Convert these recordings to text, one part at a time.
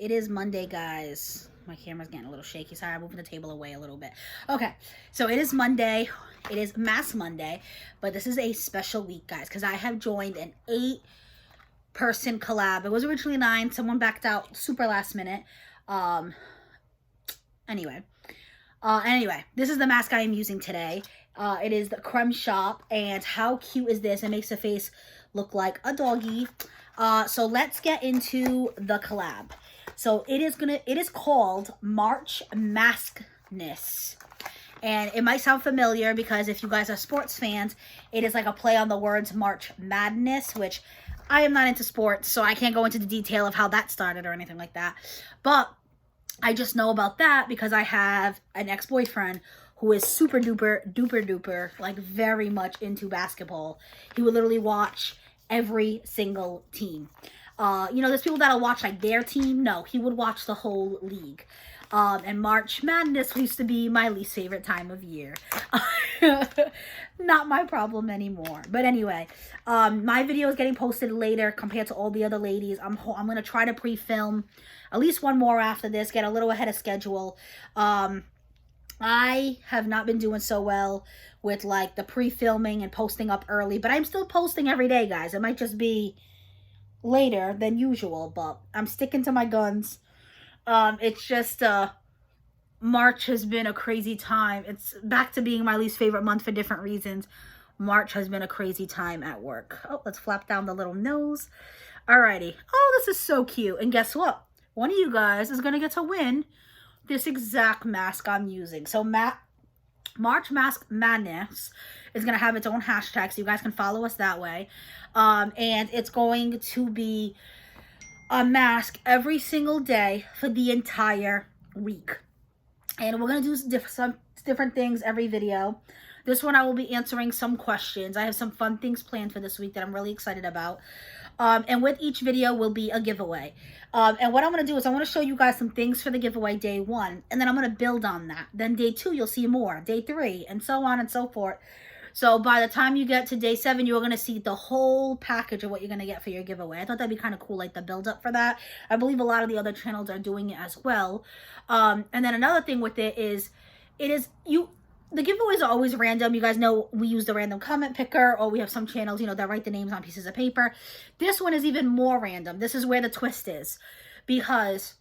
It is Monday, guys. My camera's getting a little shaky. Sorry, I'm moving the table away a little bit. Okay, so it is Monday. It is Mask Monday, but this is a special week, guys, because I have joined an 8-person collab. It was originally 9. Someone backed out super last minute. Anyway, this is the mask I am using today. It is the Creme Shop, and how cute is this? It makes the face look like a doggy. So let's get into the collab. So it is called March Maskness. And it might sound familiar because if you guys are sports fans, it is like a play on the words March Madness, which I am not into sports, so I can't go into the detail of how that started or anything like that. But I just know about that because I have an ex-boyfriend who is super duper, like very much into basketball. He would literally watch every single team. There's people that'll watch like their team. No, he would watch the whole league. And March Madness used to be my least favorite time of year. Not my problem anymore. But anyway, my video is getting posted later compared to all the other ladies. I'm going to try to pre-film at least one more after this, get a little ahead of schedule. I have not been doing so well with like the pre-filming and posting up early, but I'm still posting every day, guys. It might just be later than usual, but I'm sticking to my guns. It's just March has been a crazy time. It's back to being my least favorite month for different reasons. March has been a crazy time at work. Oh, let's flap down the little nose. Alrighty. Oh, this is so cute. And guess what? One of you guys is going to get to win this exact mask I'm using. So March Mask Madness is going to have its own hashtag, so you guys can follow us that way. And it's going to be a mask every single day for the entire week. And we're going to do some different things every video. This one I will be answering some questions. I have some fun things planned for this week that I'm really excited about. And with each video will be a giveaway. And what I'm going to do is I want to show you guys some things for the giveaway day 1. And then I'm going to build on that. Then day 2, you'll see more. Day 3, and so on and so forth. So by the time you get to day 7, you're going to see the whole package of what you're going to get for your giveaway. I thought that'd be kind of cool, like the build up for that. I believe a lot of the other channels are doing it as well. And then another thing with it is, the giveaways are always random. You guys know we use the random comment picker, or we have some channels, that write the names on pieces of paper. This one is even more random. This is where the twist is, because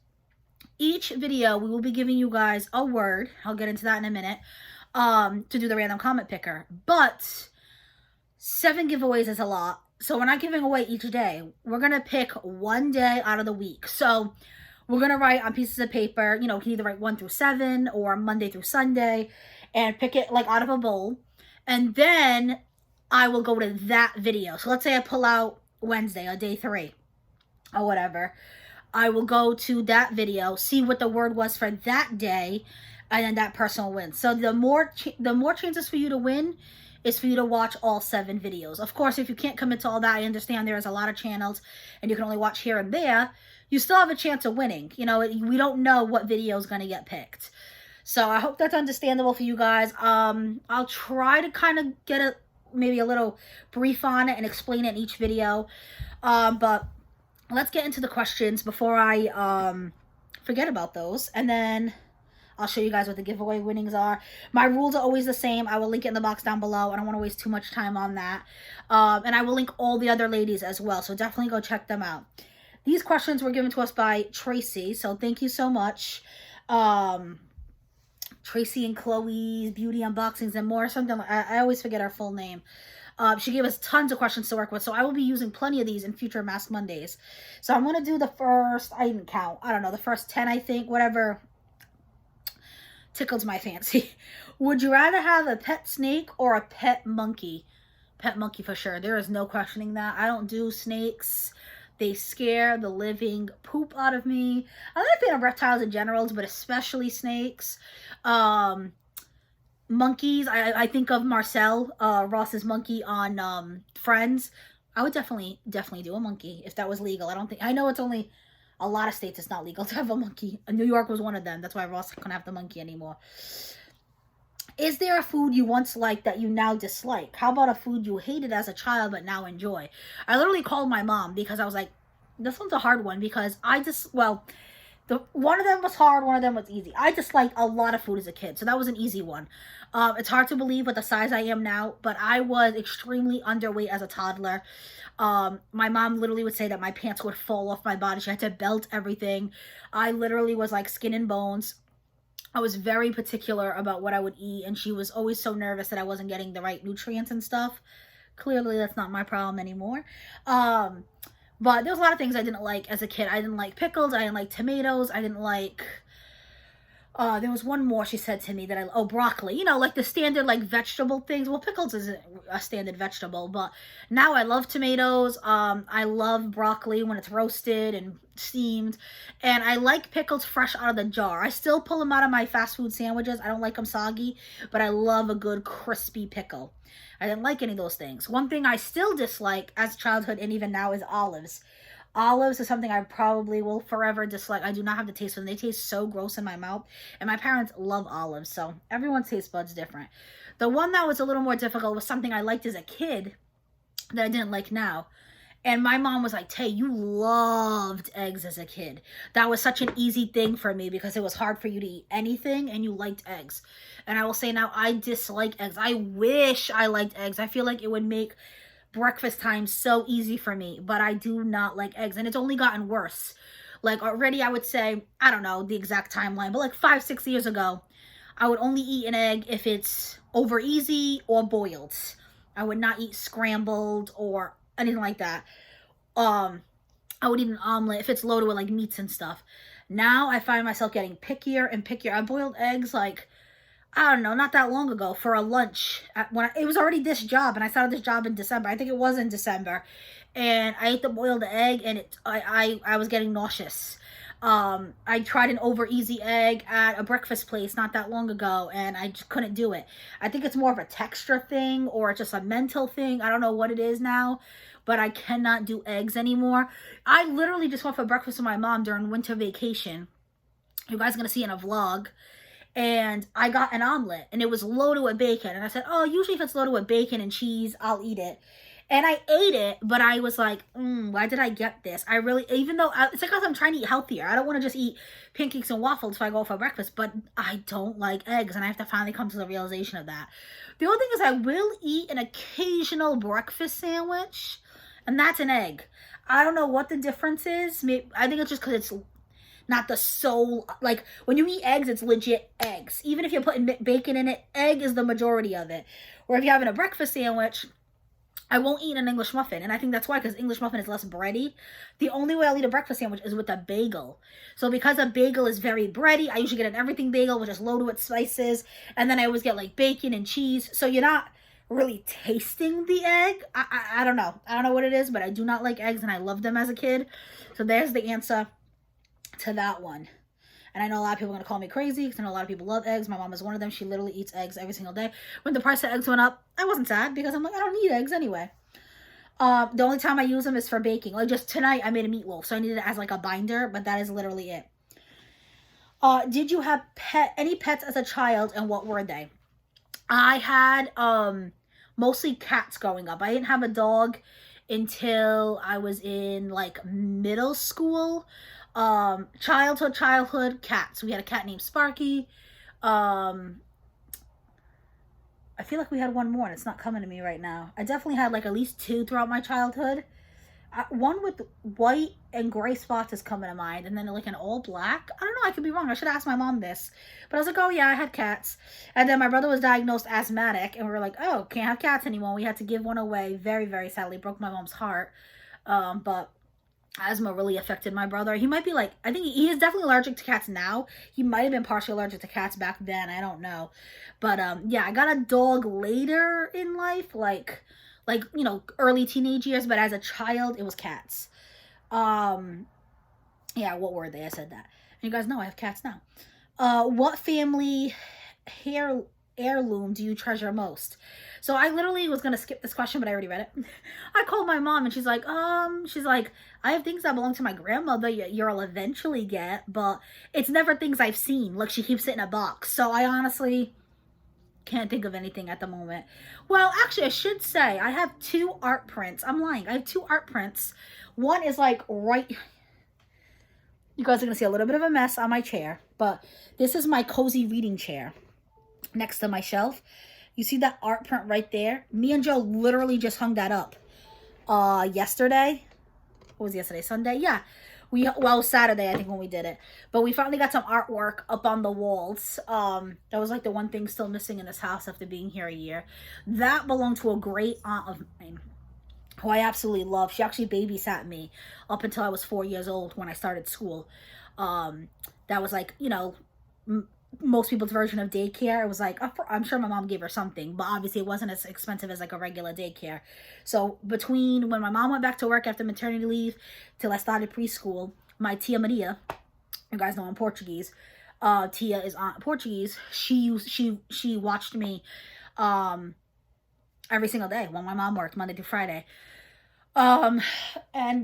each video we will be giving you guys a word. I'll get into that in a minute, to do the random comment picker. But 7 giveaways is a lot. So we're not giving away each day. We're going to pick one day out of the week. So we're going to write on pieces of paper, you can either write 1 through 7 or Monday through Sunday, and pick it like out of a bowl. And then I will go to that video. So let's say I pull out Wednesday or day 3 or whatever. I will go to that video, see what the word was for that day, and then that person will win. So the more chances for you to win is for you to watch all 7 videos. Of course, if you can't commit to all that, I understand there is a lot of channels and you can only watch here and there. You still have a chance of winning. We don't know what video is going to get picked. So I hope that's understandable for you guys. I'll try to kind of get maybe a little brief on it and explain it in each video. But let's get into the questions before I forget about those. And then I'll show you guys what the giveaway winnings are. My rules are always the same. I will link it in the box down below. I don't want to waste too much time on that. And I will link all the other ladies as well. So definitely go check them out. These questions were given to us by Tracey. So thank you so much. Tracey and Chloe's Beauty Unboxings and More. Something like, I always forget her full name. She gave us tons of questions to work with, so I will be using plenty of these in future Mask Mondays. So I'm going to do the first, I didn't count, I don't know, the first 10, I think, whatever tickles my fancy. Would you rather have a pet snake or a pet monkey? Pet monkey for sure. There is no questioning that. I don't do snakes. They scare the living poop out of me. I'm not a fan of reptiles in general, but especially snakes. Monkeys, I think of Marcel, Ross's monkey on Friends. I would definitely do a monkey if that was legal. I know it's only a lot of states it's not legal to have a monkey. New York was one of them. That's why Ross couldn't have the monkey anymore. Is there a food you once liked that you now dislike? How about a food you hated as a child but now enjoy? I literally called my mom because I was like, this one's a hard one because One of them was hard, one of them was easy. I disliked a lot of food as a kid, so that was an easy one. It's hard to believe with the size I am now, but I was extremely underweight as a toddler. My mom literally would say that my pants would fall off my body. She had to belt everything. I literally was like skin and bones. I was very particular about what I would eat, and she was always so nervous that I wasn't getting the right nutrients and stuff. Clearly, that's not my problem anymore. But there was a lot of things I didn't like as a kid. I didn't like pickles. I didn't like tomatoes. I didn't like... there was one more she said to me that broccoli. You know, like the standard, like, vegetable things. Well, pickles isn't a standard vegetable, but now I love tomatoes. I love broccoli when it's roasted and steamed. And I like pickles fresh out of the jar. I still pull them out of my fast food sandwiches. I don't like them soggy, but I love a good crispy pickle. I didn't like any of those things. One thing I still dislike as childhood and even now is olives. Olives is something I probably will forever dislike. I do not have the taste for them. They taste so gross in my mouth. And my parents love olives, so everyone's taste bud's different. The one that was a little more difficult was something I liked as a kid that I didn't like now. And my mom was like, Tay, you loved eggs as a kid. That was such an easy thing for me because it was hard for you to eat anything and you liked eggs. And I will say now, I dislike eggs. I wish I liked eggs. I feel like it would make breakfast time so easy for me, but I do not like eggs. And it's only gotten worse. Like already, I would say, I don't know the exact timeline, but like 5-6 years ago, I would only eat an egg if it's over easy or boiled. I would not eat scrambled or anything like that. I would eat an omelet if it's loaded with like meats and stuff. Now I find myself getting pickier and pickier. I boiled eggs like, I don't know, not that long ago for a lunch. It was already this job, and I started this job in December. I think it was in December. And I ate the boiled egg, and I was getting nauseous. I tried an over easy egg at a breakfast place not that long ago, and I just couldn't do it. I think it's more of a texture thing or just a mental thing. I don't know what it is now, but I cannot do eggs anymore. I literally just went for breakfast with my mom during winter vacation. You guys are going to see in a vlog. And I got an omelet, and it was loaded with bacon. And I said, oh, usually if it's loaded with bacon and cheese, I'll eat it. And I ate it, but I was like, why did I get this? Even though, it's like I'm trying to eat healthier. I don't want to just eat pancakes and waffles if I go for breakfast, but I don't like eggs, and I have to finally come to the realization of that. The only thing is I will eat an occasional breakfast sandwich, and that's an egg. I don't know what the difference is. I think it's just because it's not the soul. Like, when you eat eggs, it's legit eggs. Even if you're putting bacon in it, egg is the majority of it. Or if you're having a breakfast sandwich, I won't eat an English muffin. And I think that's why, because English muffin is less bready. The only way I'll eat a breakfast sandwich is with a bagel. So because a bagel is very bready, I usually get an everything bagel, which is loaded with spices. And then I always get like bacon and cheese. So you're not really tasting the egg. I don't know. I don't know what it is, but I do not like eggs, and I loved them as a kid. So there's the answer to that one. And I know a lot of people are going to call me crazy because I know a lot of people love eggs. My mom is one of them. She literally eats eggs every single day. When the price of eggs went up, I wasn't sad because I'm like, I don't need eggs anyway. The only time I use them is for baking. Like just tonight, I made a meatloaf, so I needed it as like a binder, but that is literally it. Did you have any pets as a child, and what were they? I had mostly cats growing up. I didn't have a dog until I was in like middle school. Childhood cats. We had a cat named Sparky. I feel like we had one more and it's not coming to me right now. I definitely had like at least 2 throughout my childhood. One with white and gray spots is coming to mind, and then like an all black. I don't know, I could be wrong. I should ask my mom this. But I was like, oh yeah, I had cats. And then my brother was diagnosed asthmatic, and we were like, oh, can't have cats anymore. We had to give one away. Very, very sadly. Broke my mom's heart. But asthma really affected my brother. He might be like, I think he is definitely allergic to cats now. He might have been partially allergic to cats back then. I don't know. But yeah, I got a dog later in life, like you know, early teenage years, but as a child it was cats. Yeah, what were they? I said that. And you guys know I have cats now. What family heirloom do you treasure most? So I literally was gonna skip this question, but I already read it. I called my mom and she's like, I have things that belong to my grandmother you'll eventually get, but it's never things I've seen. Like, she keeps it in a box. So I honestly can't think of anything at the moment. Well, actually, I should say I have 2 art prints. I'm lying. I have 2 art prints. One is like right... You guys are going to see a little bit of a mess on my chair, but this is my cozy reading chair next to my shelf. You see that art print right there? Me and Joe literally just hung that up yesterday. What was yesterday? Sunday? Yeah. Well, Saturday, I think, when we did it. But we finally got some artwork up on the walls. That was like the one thing still missing in this house after being here a year. That belonged to a great aunt of mine, who I absolutely love. She actually babysat me up until I was 4 years old when I started school. That was like, you know, most people's version of daycare. It was like, I'm sure my mom gave her something, but obviously it wasn't as expensive as like a regular daycare. So between when my mom went back to work after maternity leave till I started preschool, my tia Maria, you guys know I'm Portuguese, Tia is Portuguese, she watched me every single day when my mom worked Monday through Friday. And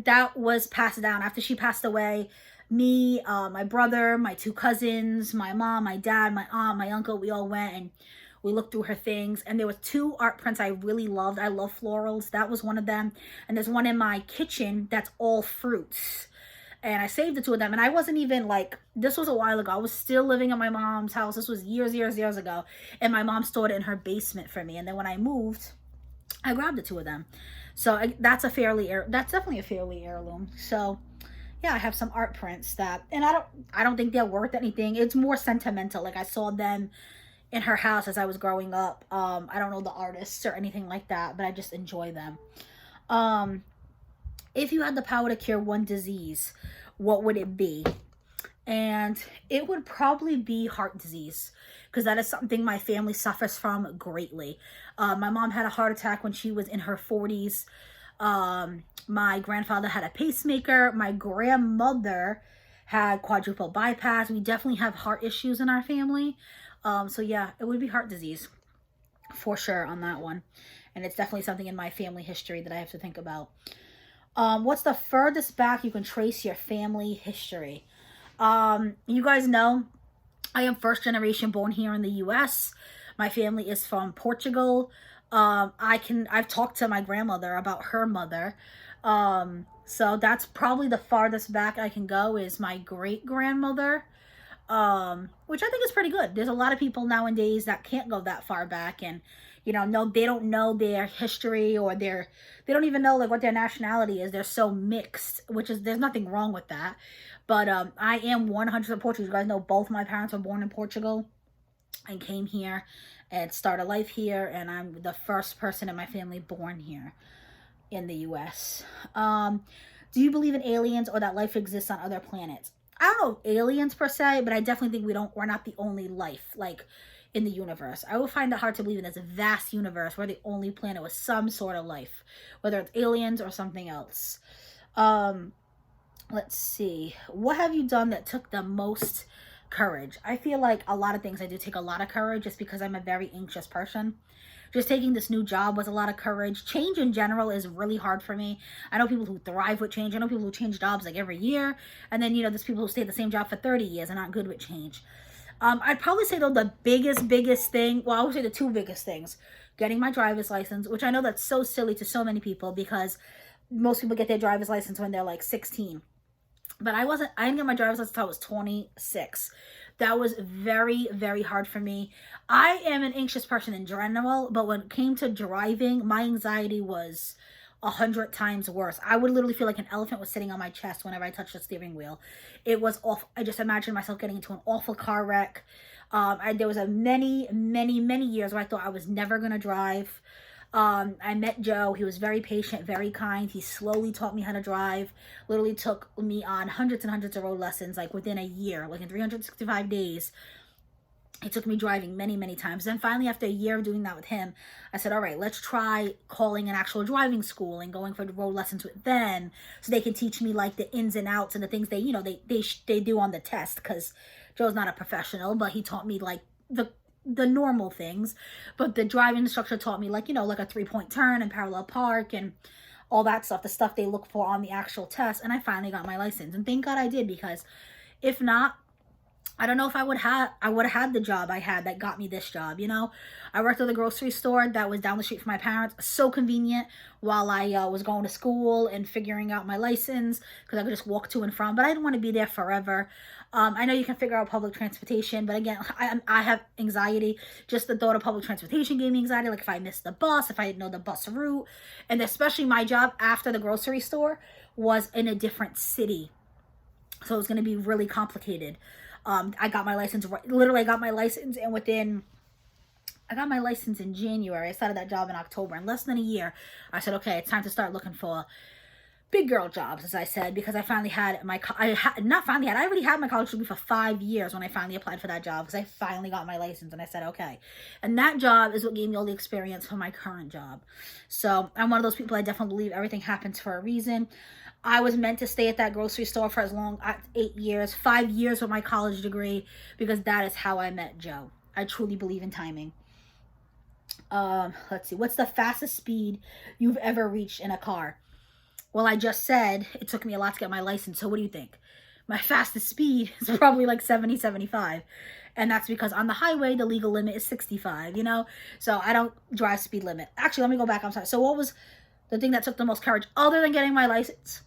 that was passed down after she passed away. Me, my brother, my two cousins, my mom, my dad, my aunt, my uncle, we all went and we looked through her things. And there were two art prints I really loved. I love florals. That was one of them. And there's one in my kitchen that's all fruits. And I saved the two of them. And I wasn't even like, this was a while ago. I was still living at my mom's house. This was years ago. And my mom stored it in her basement for me. And then when I moved, I grabbed the two of them. So that's definitely a fairly heirloom. So yeah, I have some art prints that, and I don't think they're worth anything. It's more sentimental. Like I saw them in her house as I was growing up. I don't know the artists or anything like that, but I just enjoy them. If you had the power to cure one disease, what would it be? And it would probably be heart disease, because that is something my family suffers from greatly. My mom had a heart attack when she was in her 40s. My grandfather had a pacemaker. My grandmother had quadruple bypass. We definitely have heart issues in our family. So yeah, it would be heart disease for sure on that one. And it's definitely something in my family history that I have to think about. What's the furthest back you can trace your family history? You guys know I am first generation born here in the US. My family is from Portugal. I've talked to my grandmother about her mother. So that's probably the farthest back I can go is my great grandmother. Which I think is pretty good. There's a lot of people nowadays that can't go that far back, and you know, no, they don't know their history, or they don't even know like what their nationality is. They're so mixed, which is, there's nothing wrong with that. But I am 100% Portuguese. You guys know both my parents were born in Portugal and came here and started life here, and I'm the first person in my family born here in the US. Do you believe in aliens or that life exists on other planets? I don't know aliens per se, but I definitely think we're not the only life like in the universe. I would find it hard to believe in this vast universe. We're the only planet with some sort of life, whether it's aliens or something else. Let's see. What have you done that took the most courage? I feel like a lot of things I do take a lot of courage just because I'm a very anxious person. Just taking this new job was a lot of courage. Change in general is really hard for me. I know people who thrive with change. I know people who change jobs like every year. And then, you know, there's people who stay at the same job for 30 years and not good with change. I'd probably say, though, the biggest thing, well, I would say the two biggest things. Getting my driver's license, which I know that's so silly to so many people because most people get their driver's license when they're like 16. But I didn't get my driver's license until I was 26. That was very, very hard for me. I am an anxious person in general, but when it came to driving, my anxiety was 100 times worse. I would literally feel like an elephant was sitting on my chest whenever I touched the steering wheel. It was awful. I just imagined myself getting into an awful car wreck. There was many years where I thought I was never going to drive. I met Joe. He was very patient, very kind. He slowly taught me how to drive. Literally took me on hundreds and hundreds of road lessons, like within a year, like in 365 days. He took me driving many times. Then finally, after a year of doing that with him, I said, all right, let's try calling an actual driving school and going for road lessons with them so they can teach me like the ins and outs and the things they do on the test, because Joe's not a professional, but he taught me like the normal things. But the driving instructor taught me like, like a 3-point turn and parallel park and all that stuff, the stuff they look for on the actual test. And I finally got my license. And thank God I did, because if not, I don't know if I would have had the job I had that got me this job, you know? I worked at the grocery store that was down the street from my parents. So convenient while I was going to school and figuring out my license, because I could just walk to and from, but I didn't want to be there forever. I know you can figure out public transportation, but again, I have anxiety. Just the thought of public transportation gave me anxiety. Like if I missed the bus, if I didn't know the bus route, and especially my job after the grocery store was in a different city. So it was going to be really complicated. I got my license, literally I got my license, and I got my license in January. I started that job in October. In less than a year, I said, okay, it's time to start looking for big girl jobs, as I said, because I finally had I already had my college degree for 5 years when I finally applied for that job, because I finally got my license, and I said, okay. And that job is what gave me all the experience for my current job. So I'm one of those people, I definitely believe everything happens for a reason. I was meant to stay at that grocery store for 8 years, 5 years with my college degree, because that is how I met Joe. I truly believe in timing. Let's see. What's the fastest speed you've ever reached in a car? Well, I just said it took me a lot to get my license. So what do you think? My fastest speed is probably like 70, 75. And that's because on the highway, the legal limit is 65, you know? So I don't drive speed limit. Actually, let me go back. I'm sorry. So what was the thing that took the most courage other than getting my license?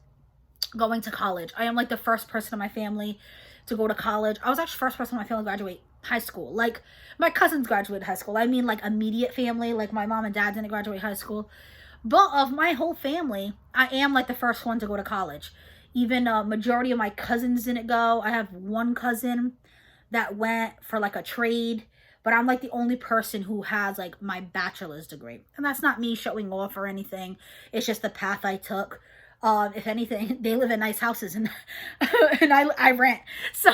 Going to college. I am like the first person in my family to go to college. I was actually first person in my family to graduate high school. Like my cousins graduated high school. I mean like immediate family. Like my mom and dad didn't graduate high school. But of my whole family, I am like the first one to go to college. Even majority of my cousins didn't go. I have one cousin that went for like a trade. But I'm like the only person who has like my bachelor's degree. And that's not me showing off or anything. It's just the path I took. If anything, they live in nice houses and and I rent. So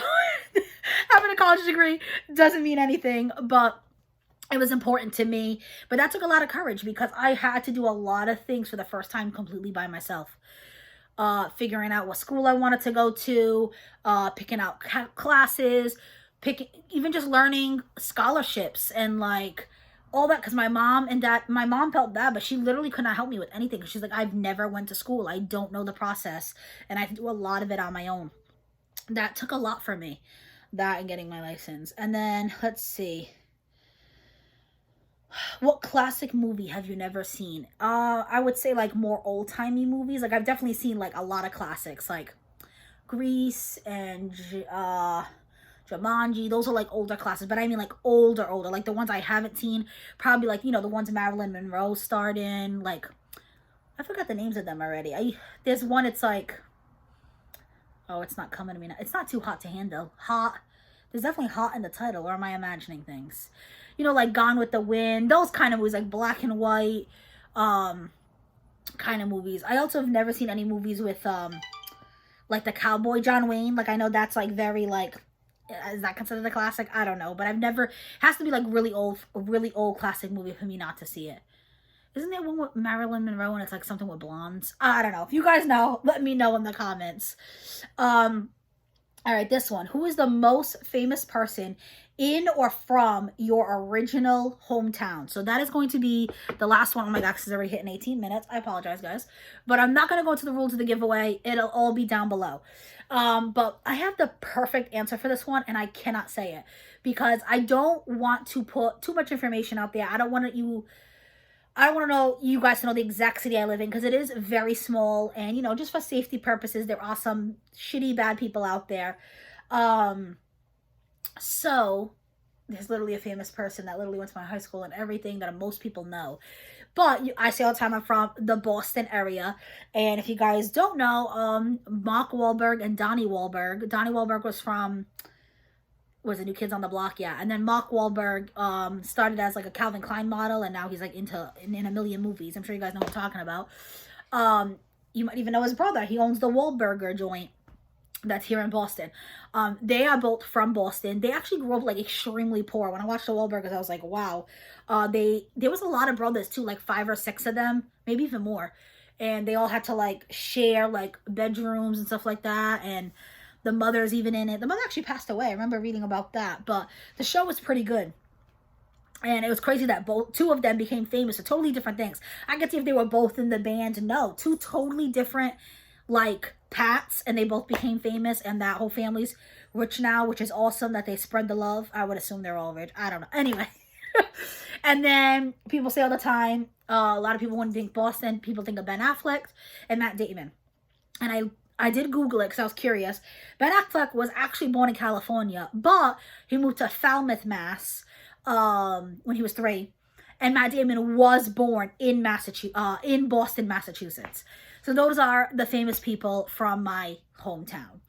having a college degree doesn't mean anything, but it was important to me. But that took a lot of courage because I had to do a lot of things for the first time completely by myself. Figuring out what school I wanted to go to, picking out classes, even just learning scholarships and like all that, because my mom felt bad, but she literally could not help me with anything. She's like, I've never went to school. I don't know the process. And I have to do a lot of it on my own. That took a lot for me, that and getting my license. And then let's see. What classic movie have you never seen? I would say like more old-timey movies. Like I've definitely seen like a lot of classics like Grease and Jumanji. Those are like older classics, but I mean like older, like the ones I haven't seen, probably like, you know, the ones Marilyn Monroe starred in. Like I forgot the names of them already. There's one, it's like, oh, it's not coming to me now. It's not Too Hot to Handle. Hot. There's definitely hot in the title, or am I imagining things? You know, like Gone with the Wind, those kind of movies, like black and white kind of movies. I also have never seen any movies with like the cowboy John Wayne. Like I know that's like very like, is that considered a classic? I don't know, but I've never, has to be like a really old classic movie for me not to see it. Isn't there one with Marilyn Monroe and it's like something with blondes? I don't know. If you guys know, let me know in the comments. All right, this one. Who is the most famous person in or from your original hometown? So that is going to be the last one. Oh my God, this is already hitting 18 minutes. I apologize, guys. But I'm not going to go into the rules of the giveaway. It'll all be down below. But I have the perfect answer for this one, and I cannot say it because I don't want to put too much information out there. I don't want you guys to know the exact city I live in because it is very small, and you know, just for safety purposes, there are some shitty, bad people out there. So there's literally a famous person that literally went to my high school and everything that most people know. But I say all the time I'm from the Boston area. And if you guys don't know, Mark Wahlberg and Donnie Wahlberg. Donnie Wahlberg was from, was it New Kids on the Block? Yeah. And then Mark Wahlberg started as like a Calvin Klein model, and now he's like in a million movies. I'm sure you guys know what I'm talking about. You might even know his brother. He owns the Wahlburger joint that's here in Boston. They are both from Boston. They actually grew up like extremely poor. When I watched the Wahlburgers, I was like, wow. There was a lot of brothers too, like 5 or 6 of them, maybe even more. And they all had to like share like bedrooms and stuff like that. And the mother's even in it. The mother actually passed away. I remember reading about that. But the show was pretty good. And it was crazy that two of them became famous for totally different things. I could see if they were both in the band. No, 2 totally different like paths, and they both became famous, and that whole family's rich now, which is awesome that they spread the love. I would assume they're all rich. I don't know. Anyway. And then people say all the time, a lot of people when think Boston, people think of Ben Affleck and Matt Damon. And I did Google it because I was curious. Ben Affleck was actually born in California, but he moved to Falmouth, Mass, when he was 3. And Matt Damon was born in in Boston, Massachusetts. So those are the famous people from my hometown.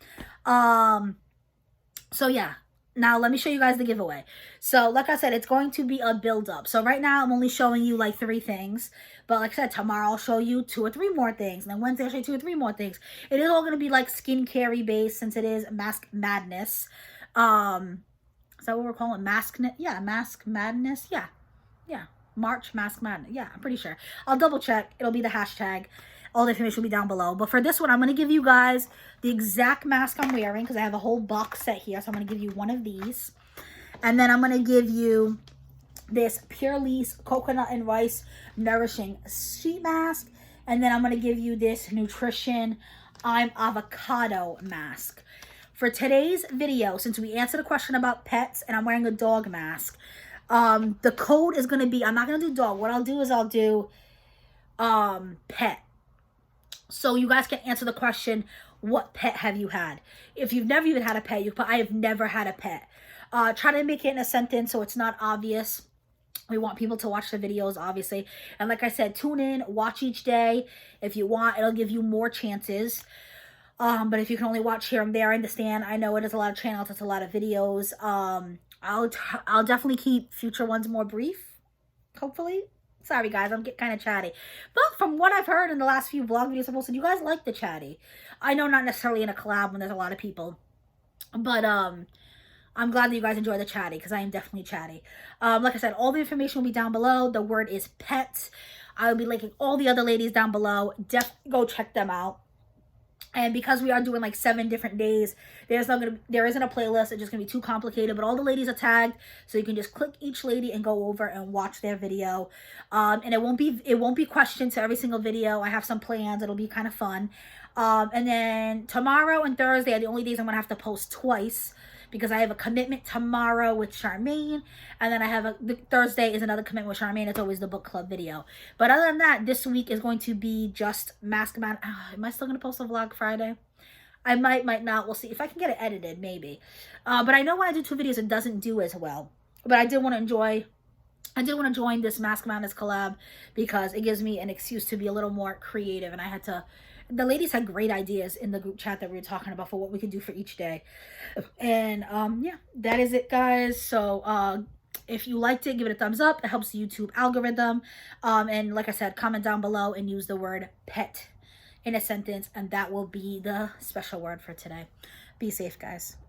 So yeah. Now, let me show you guys the giveaway. So, like I said, it's going to be a build-up. So, right now, I'm only showing you, like, 3 things. But, like I said, tomorrow I'll show you 2 or 3 more things. And then Wednesday I'll show you 2 or 3 more things. It is all going to be, like, skincare based since it is Mask Madness. Is that what we're calling it? Mask Madness? Yeah. Yeah. March Mask Madness. Yeah, I'm pretty sure. I'll double check. It'll be the hashtag. All the information will be down below. But for this one, I'm going to give you guys the exact mask I'm wearing because I have a whole box set here. So I'm going to give you one of these. And then I'm going to give you this Pure Lease Coconut and Rice Nourishing Sheet Mask. And then I'm going to give you this Nutrition I'm Avocado Mask. For today's video, since we answered a question about pets and I'm wearing a dog mask, the code is going to be, I'm not going to do dog. What I'll do is I'll do pet. So you guys can answer the question, what pet have you had? If you've never even had a pet, you put, I have never had a pet. Try to make it in a sentence so it's not obvious. We want people to watch the videos, obviously. And like I said, tune in, watch each day. If you want, it'll give you more chances. But if you can only watch here and there, I understand. I know it is a lot of channels, it's a lot of videos. I'll definitely keep future ones more brief, hopefully. Sorry, guys, I'm getting kind of chatty. But from what I've heard in the last few vlog videos I posted, you guys like the chatty. I know not necessarily in a collab when there's a lot of people. But I'm glad that you guys enjoy the chatty because I am definitely chatty. Like I said, all the information will be down below. The word is pet. I will be linking all the other ladies down below. Definitely go check them out. And because we are doing like 7 different days, there isn't a playlist. It's just gonna be too complicated. But all the ladies are tagged, so you can just click each lady and go over and watch their video. And it won't be questions to every single video. I have some plans. It'll be kind of fun. And then tomorrow and Thursday are the only days I'm gonna have to post twice because I have a commitment tomorrow with Charmaine, and then I have Thursday is another commitment with Charmaine. It's always the book club video. But other than that, this week is going to be just Mask Man. Am I still gonna post a vlog Friday? I might not. We'll see if I can get it edited, maybe. But I know when I do 2 videos, it doesn't do as well. But I did want to join this Mask Madness collab because it gives me an excuse to be a little more creative, and I had to. The ladies had great ideas in the group chat that we were talking about for what we could do for each day. And yeah, that is it, guys. So if you liked it, give it a thumbs up. It helps the YouTube algorithm. And like I said, comment down below and use the word pet in a sentence, and that will be the special word for today. Be safe, guys.